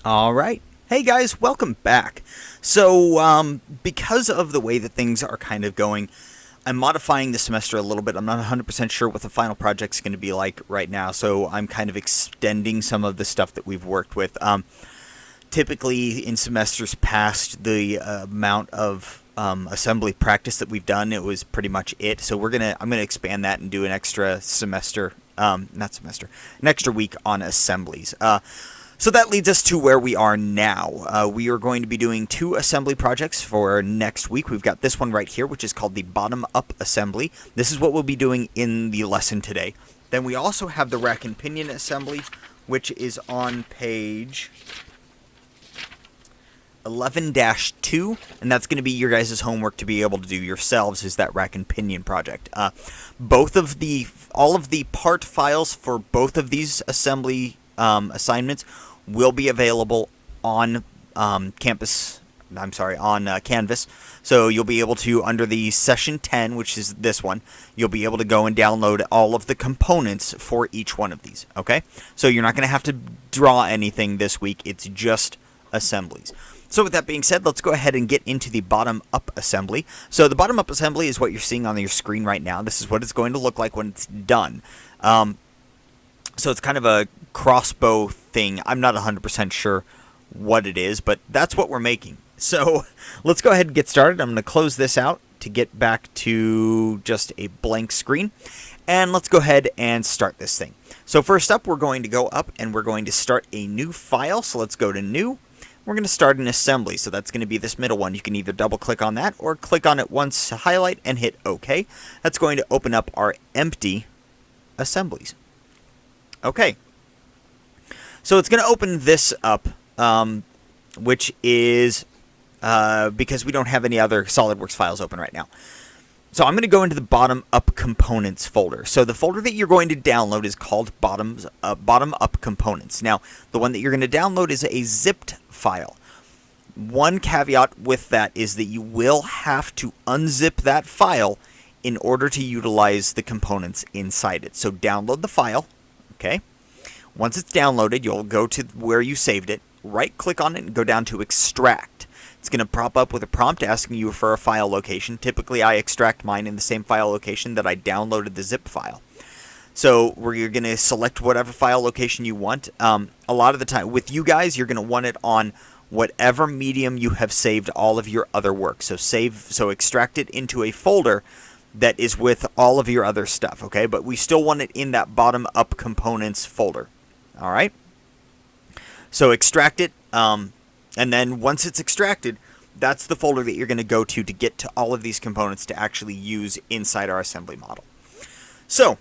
All right. Hey guys, welcome back. So, because of the way that things are kind of going, I'm modifying the semester a little bit. I'm not 100% sure what the final project's going to be like right now, so I'm kind of extending some of the stuff that we've worked with. Typically, in semesters past, the amount of assembly practice that we've done, it was pretty much it. So I'm gonna expand that and do an extra semester, not semester, an extra week on assemblies. So that leads us to where we are now. We are going to be doing 2 assembly projects for next week. We've got this one right here, which is called the bottom-up assembly. This is what we'll be doing in the lesson today. Then we also have the rack and pinion assembly, which is on page 11-2, and that's going to be your guys' homework to be able to do yourselves, is that rack and pinion project. All of the part files for both of these assembly assignments will be available on Canvas. So you'll be able to, under the session 10, which is this one, you'll be able to go and download all of the components for each one of these. Okay, so you're not going to have to draw anything this week. It's just assemblies. So with that being said, let's go ahead and get into the bottom-up assembly. So the bottom-up assembly is what you're seeing on your screen right now. This is what it's going to look like when it's done. So it's kind of a crossbow thing. I'm not 100% sure what it is, but that's what we're making. So let's go ahead and get started. I'm going to close this out to get back to just a blank screen. And let's go ahead and start this thing. So first up, we're going to go up and we're going to start a new file. So let's go to New. We're going to start an assembly. So that's going to be this middle one. You can either double click on that or click on it once to highlight and hit OK. That's going to open up our empty assemblies. Okay. So it's going to open this up, which is because we don't have any other SolidWorks files open right now. So I'm going to go into the bottom-up components folder. So the folder that you're going to download is called bottom-up components. Now, the one that you're going to download is a zipped file. One caveat with that is that you will have to unzip that file in order to utilize the components inside it. So download the file. Okay. Once it's downloaded, you'll go to where you saved it, right-click on it, and go down to Extract. It's going to pop up with a prompt asking you for a file location. Typically, I extract mine in the same file location that I downloaded the zip file. So you're going to select whatever file location you want. A lot of the time, with you guys, you're going to want it on whatever medium you have saved all of your other work. So extract it into a folder that is with all of your other stuff, okay? But we still want it in that bottom-up components folder, all right? So extract it, and then once it's extracted, that's the folder that you're going to go to get to all of these components to actually use inside our assembly model. So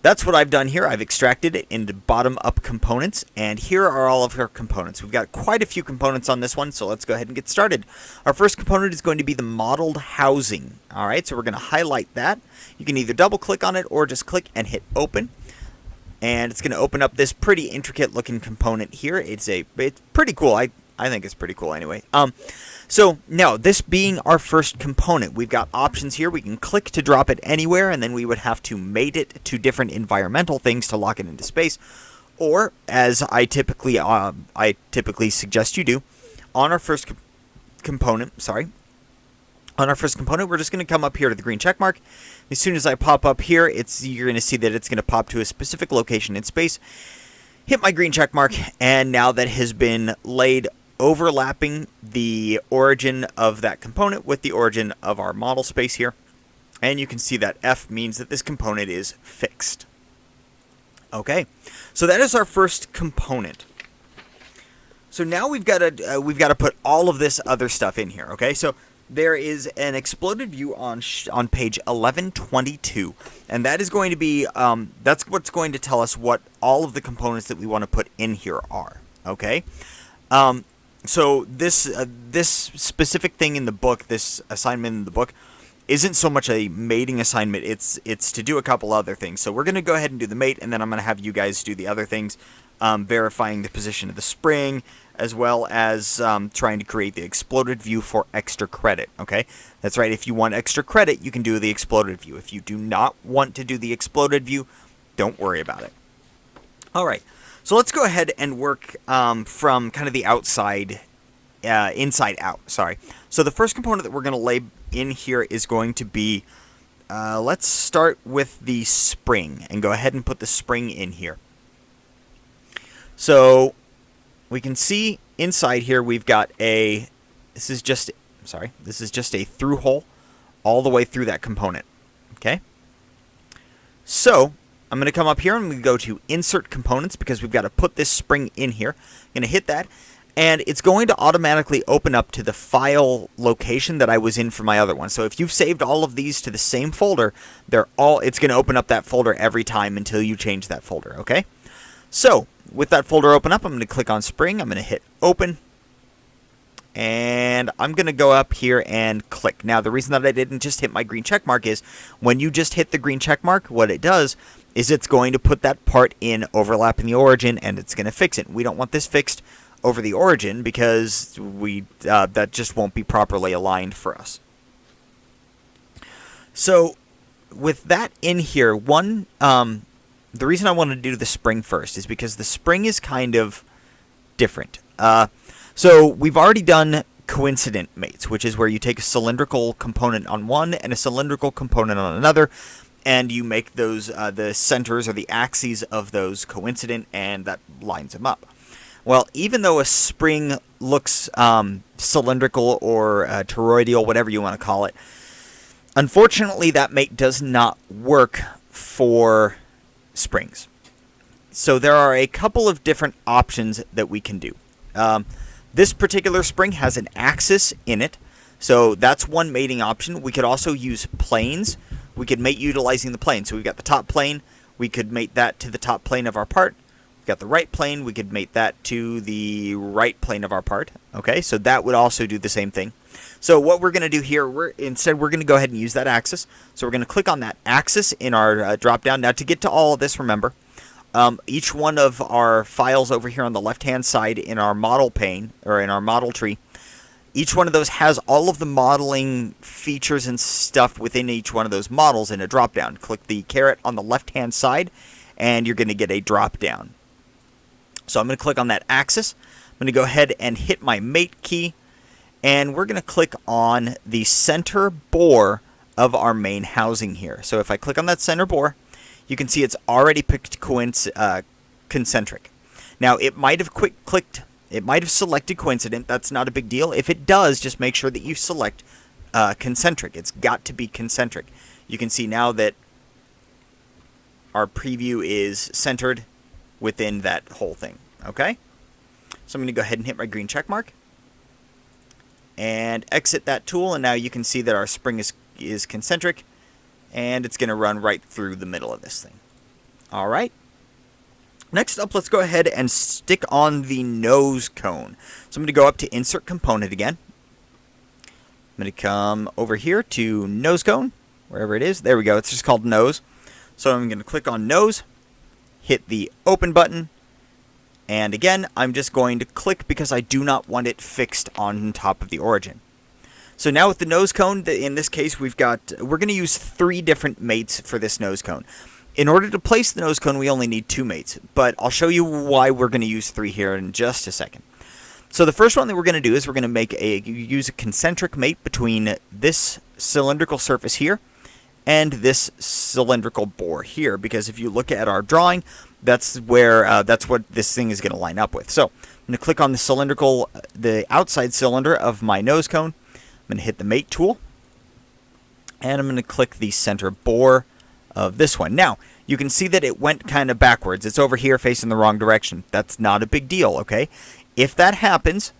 that's what I've done here. I've extracted it into bottom-up components, and here are all of our components. We've got quite a few components on this one, so let's go ahead and get started. Our first component is going to be the modeled housing. All right, so we're going to highlight that. You can either double-click on it or just click and hit Open. And it's going to open up this pretty intricate-looking component here. It's pretty cool. I think it's pretty cool anyway. So now, this being our first component, we've got options here. We can click to drop it anywhere, and then we would have to mate it to different environmental things to lock it into space. Or, as I typically suggest you do, on our first component, we're just going to come up here to the green check mark. As soon as I pop up here, you're going to see that it's going to pop to a specific location in space. Hit my green check mark, and now that has been laid overlapping the origin of that component with the origin of our model space here. And you can see that F means that this component is fixed. Okay, so that is our first component. So now we've got to put all of this other stuff in here. Okay, so there is an exploded view on page 1122, and that is going to be that's what's going to tell us what all of the components that we want to put in here are. Okay. So this specific thing in the book, this assignment in the book, isn't so much a mating assignment. It's to do a couple other things. So we're going to go ahead and do the mate, and then I'm going to have you guys do the other things, verifying the position of the spring, as well as trying to create the exploded view for extra credit. Okay, that's right. If you want extra credit, you can do the exploded view. If you do not want to do the exploded view, don't worry about it. All right. So let's go ahead and work from kind of the outside, inside out, sorry. So the first component that we're going to lay in here is going to be, let's start with the spring and go ahead and put the spring in here. So we can see inside here we've got this is just a through hole all the way through that component. Okay. So I'm going to come up here and I'm going to go to Insert Components because we've got to put this spring in here. I'm going to hit that, and it's going to automatically open up to the file location that I was in for my other one. So if you've saved all of these to the same folder, it's going to open up that folder every time until you change that folder. Okay. So with that folder open up, I'm going to click on Spring. I'm going to hit Open. And I'm going to go up here and click. Now, the reason that I didn't just hit my green check mark is when you just hit the green check mark, what it does is it's going to put that part in overlapping the origin, and it's going to fix it. We don't want this fixed over the origin because that just won't be properly aligned for us. So with that in here, the reason I wanted to do the spring first is because the spring is kind of different. So we've already done coincident mates, which is where you take a cylindrical component on one and a cylindrical component on another, and you make those the centers or the axes of those coincident, and that lines them up. Well, even though a spring looks cylindrical or toroidal, whatever you want to call it, unfortunately that mate does not work for springs. So there are a couple of different options that we can do. This particular spring has an axis in it, so that's one mating option. We could also use planes. We could mate utilizing the plane. So we've got the top plane. We could mate that to the top plane of our part. We've got the right plane. We could mate that to the right plane of our part. Okay, so that would also do the same thing. So what we're going to do here, we're going to go ahead and use that axis. So we're going to click on that axis in our drop-down. Now, to get to all of this, remember, each one of our files over here on the left-hand side in our model pane, or in our model tree, each one of those has all of the modeling features and stuff within each one of those models in a drop-down. Click the caret on the left-hand side, and you're going to get a drop-down. So I'm going to click on that axis. I'm going to go ahead and hit my mate key, and we're going to click on the center bore of our main housing here. So if I click on that center bore, you can see it's already picked concentric. Now, it might have selected coincident. That's not a big deal. If it does, just make sure that you select concentric. It's got to be concentric. You can see now that our preview is centered within that whole thing. Okay? So I'm going to go ahead and hit my green check mark and exit that tool, and now you can see that our spring is concentric, and it's going to run right through the middle of this thing. All right. Next up, let's go ahead and stick on the nose cone. So I'm going to go up to Insert Component again. I'm going to come over here to Nose Cone, wherever it is. There we go. It's just called Nose. So I'm going to click on Nose, hit the Open button, and again, I'm just going to click because I do not want it fixed on top of the origin. So now with the nose cone, in this case, we're going to use 3 different mates for this nose cone. In order to place the nose cone, we only need 2 mates, but I'll show you why we're going to use 3 here in just a second. So the first one that we're going to do is we're going to use a concentric mate between this cylindrical surface here and this cylindrical bore here, because if you look at our drawing, that's what this thing is going to line up with. So I'm going to click on the outside cylinder of my nose cone. I'm going to hit the mate tool, and I'm going to click the center bore of this one. Now, you can see that it went kind of backwards. It's over here facing the wrong direction. That's not a big deal, okay? If that happens,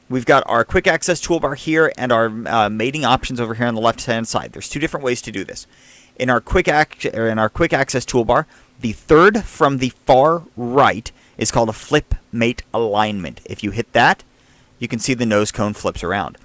we've got our quick access toolbar here and our mating options over here on the left-hand side. There's 2 different ways to do this. In our quick access toolbar, the third from the far right is called a flip mate alignment. If you hit that, you can see the nose cone flips around.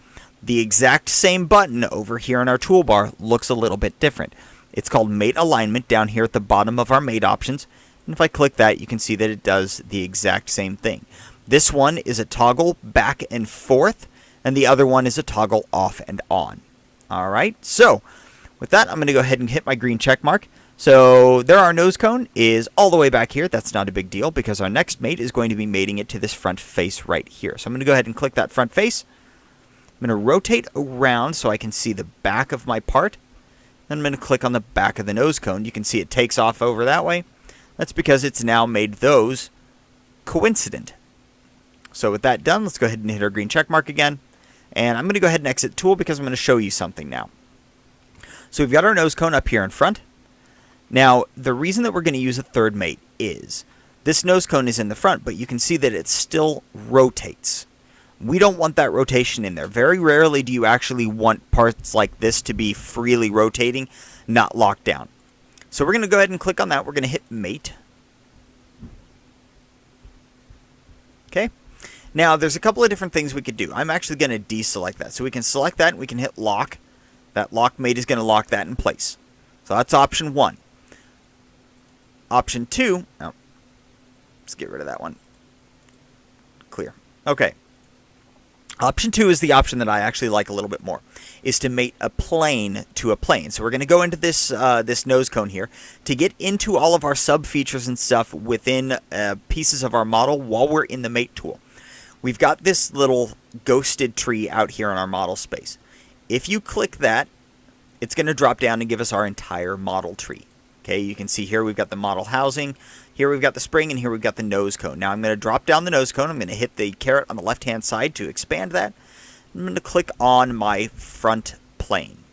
The exact same button over here in our toolbar looks a little bit different. It's called Mate Alignment down here at the bottom of our mate options. And if I click that, you can see that it does the exact same thing. This one is a toggle back and forth, and the other one is a toggle off and on. All right, so with that, I'm going to go ahead and hit my green check mark. So there our nose cone is all the way back here. That's not a big deal because our next mate is going to be mating it to this front face right here. So I'm going to go ahead and click that front face. I'm going to rotate around so I can see the back of my part. Then I'm going to click on the back of the nose cone. You can see it takes off over that way. That's because it's now made those coincident. So with that done, let's go ahead and hit our green check mark again. And I'm going to go ahead and exit tool because I'm going to show you something now. So we've got our nose cone up here in front. Now, the reason that we're going to use a third mate is this nose cone is in the front, but you can see that it still rotates. We don't want that rotation in there. Very rarely do you actually want parts like this to be freely rotating, not locked down. So we're going to go ahead and click on that. We're going to hit mate. Okay. Now, there's a couple of different things we could do. I'm actually going to deselect that. So we can select that and we can hit lock. That lock mate is going to lock that in place. So that's option 1. Option 2, oh, let's get rid of that one. Clear. Okay. Option 2 is the option that I actually like a little bit more, is to mate a plane to a plane. So we're going to go into this this nose cone here to get into all of our sub features and stuff within pieces of our model while we're in the mate tool. We've got this little ghosted tree out here in our model space. If you click that, it's going to drop down and give us our entire model tree. Okay, you can see here we've got the model housing, here we've got the spring, and here we've got the nose cone. Now I'm going to drop down the nose cone. I'm going to hit the caret on the left-hand side to expand that. I'm going to click on my front plane.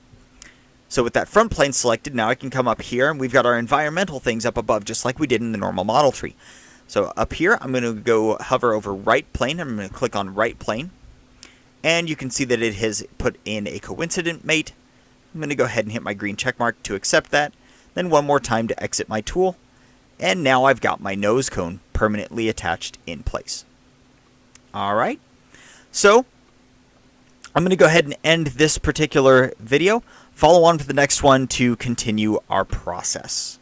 So with that front plane selected, now I can come up here, and we've got our environmental things up above, just like we did in the normal model tree. So up here, I'm going to go hover over right plane. I'm going to click on right plane. And you can see that it has put in a coincident mate. I'm going to go ahead and hit my green check mark to accept that. Then one more time to exit my tool. And now I've got my nose cone permanently attached in place. Alright. So, I'm going to go ahead and end this particular video. Follow on to the next one to continue our process.